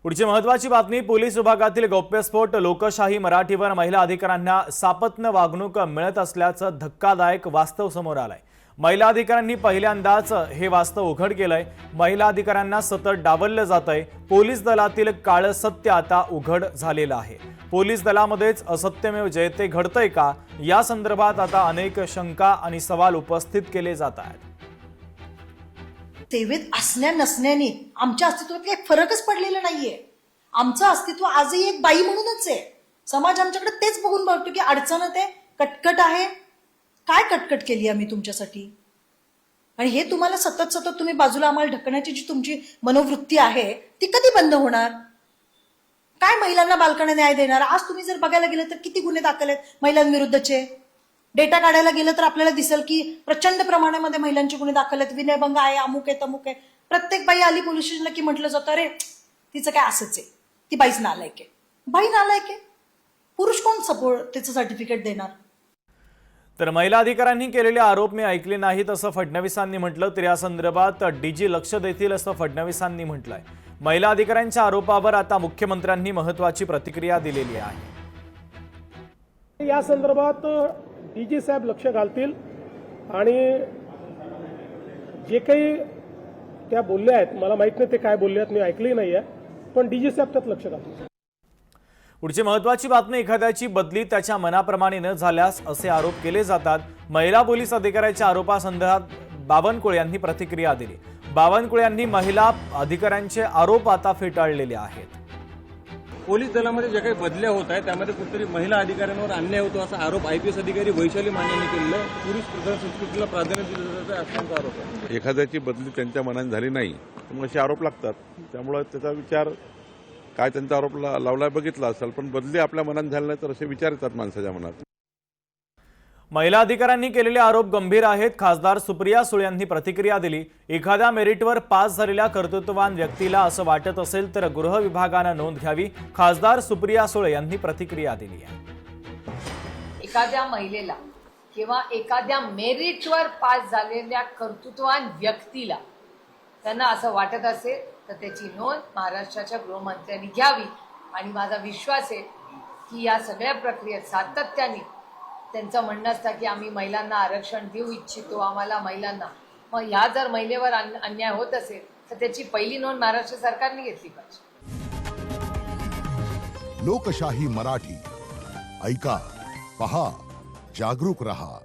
पुढची महत्त्वाची बातमी। पोलीस विभागातील गौप्यस्फोट। लोकशाही मराठीवर महिला अधिकाऱ्यांना सापत्न वागणूक मिळत असल्याचं धक्कादायक वास्तव समोर आलंय। महिला अधिकाऱ्यांनी पहिल्यांदाच हे वास्तव उघड केलंय। महिला अधिकाऱ्यांना सतत डावललं जातंय। पोलीस दलातील काळं सत्य आता उघड झालेलं आहे। पोलीस दलामध्येच असत्यमेव जयते घडतंय का, या संदर्भात आता अनेक शंका आणि सवाल उपस्थित केले जात आहेत। सेवेत असण्या नसण्याने आमच्या अस्तित्वात काही फरकच पडलेला नाहीये। आमचं अस्तित्व आजही एक बाई म्हणूनच आहे। समाज आमच्याकडे तेच बघून बघतो की अडचणत आहे, कटकट आहे। काय कटकट केली आम्ही तुमच्यासाठी? आणि हे तुम्हाला सतत सतत तुम्ही बाजूला आम्हाला ढकलण्याची जी तुमची मनोवृत्ती आहे ती कधी बंद होणार? काय महिलांना बालकांना न्याय देणार? आज तुम्ही जर बघायला गेलं तर किती गुन्हे दाखल आहेत महिलांविरुद्धचे। डेटा काढायला गेलं तर आपल्याला दिसेल की प्रचंड प्रमाणामध्ये महिलांचे गुन्हे दाखल आहेत। विनयभंग आहे, अमुक आहे, तमुक आहे। प्रत्येक बाई आली पोलीस स्टेशनला की म्हटलं जातं अरे तिचं काय असंच आहे, ती बाईच नालायक आहे। बाई नालायक आहे, पुरुष कोण सपोर्ट त्याचं सर्टिफिकेट देणार? तर महिला अधिकाऱ्यांनी केलेले आरोप मी ऐकले नाहीत असं फडणवीसांनी म्हटलं, तर या संदर्भात डीजी लक्ष देतील असं फडणवीसांनी म्हटलंय। महिला अधिकाऱ्यांच्या आरोपावर आता मुख्यमंत्र्यांनी महत्त्वाची प्रतिक्रिया दिलेली आहे। या संदर्भात डीजी साहेब लक्ष घालतील आणि जे काही त्या बोलल्या आहेत, मला माहित नाही ते काय बोलले आहेत, मी ऐकले नाहीये, पण डीजी साहेब त्यात लक्ष घालतील। पुढची महत्त्वाची बातमी। एखाद्याची बदली त्याच्या मनाप्रमाणे न झाल्यास असे आरोप केले जातात। महिला पोलीस अधिकाऱ्याच्या आरोपासंदर्भात बावनकुळे यांनी प्रतिक्रिया दिली। बावनकुळे यांनी महिला अधिकाऱ्यांचे आरोप आता फेटाळलेले आहेत। पोलीस दलामध्ये जे काही बदल्या होत आहेत त्यामध्ये कुठेतरी महिला अधिकाऱ्यांवर अन्याय होतो असा आरोप आयपीएस अधिकारी वैशाली माने यांनी केलेला आहे। पुरुष प्रधान संस्कृतीला प्राधान्य दिलं जातं असा आरोप आहे। एखाद्याची बदली त्यांच्या मनाने झाली नाही तर मग असे आरोप लागतात। त्यामुळे त्याचा विचार काय त्यांचा आरोप लावला बघितला असेल, पण बदली आपल्या मनाने झाली नाही तर असे विचार येतात माणसाच्या मनात। महिला अधिकाऱ्यांनी केलेले आरोप गंभीर आहेत। खासदार सुप्रिया सुळे यांनी प्रतिक्रिया दिली। एखाद्या मेरिटवर पास झालेल्या कर्तृत्ववान व्यक्तीला असं वाटत असेल तर गृह विभागानं नोंद घ्यावी। खासदार सुप्रिया सुळे यांनी प्रतिक्रिया दिली आहे। एखाद्या महिलेला किंवा एखाद्या मेरिटवर पास झालेल्या कर्तृत्ववान व्यक्तीला त्यांना असं वाटत असेल तर त्याची नोंद महाराष्ट्राच्या गृहमंत्र्यांनी घ्यावी। आणि माझा विश्वास आहे की या सगळ्या प्रक्रियेत सातत्याने त्यांचं म्हणणं असतं की आम्ही महिलांना आरक्षण देऊ इच्छितो, आम्हाला महिलांना। मग ह्या जर महिलेवर अन्याय होत असेल तर त्याची पहिली नोंद महाराष्ट्र सरकारने घेतली पाहिजे। लोकशाही मराठी ऐका, पहा, जागरूक रहा।